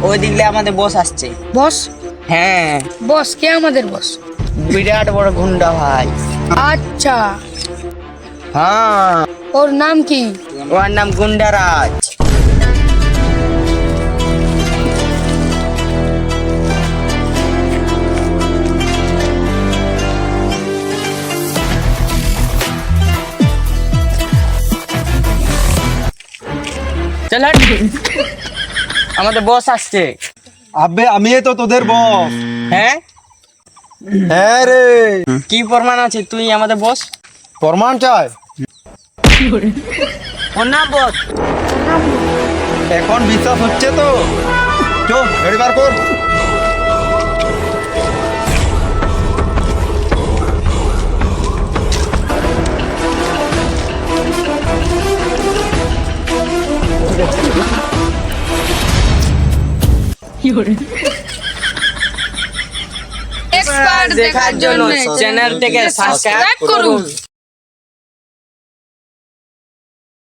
ওই দিকলে আমাদের বস আসছে। বস? হ্যাঁ, বস কে আমাদের বস? বিরাট বড় গুন্ডা ভাই। আচ্ছা, হ্যাঁ, ওর নাম কি? ওর নাম গুন্ডারাজ। চল হাট। আমাদের বস আসছে। আবে আমি তো তোদের বস। হ্যাঁ, হ্যাঁ রে, কি প্রমাণ আছে তুই আমাদের বস? প্রমাণ চাই? ওর নাম বস। এখন বিশ্বাস হচ্ছে তো? চো গাড়ি বার কর। এক্সপার্ট দেখার জন্য চ্যানেলটিকে সাবস্ক্রাইব করুন।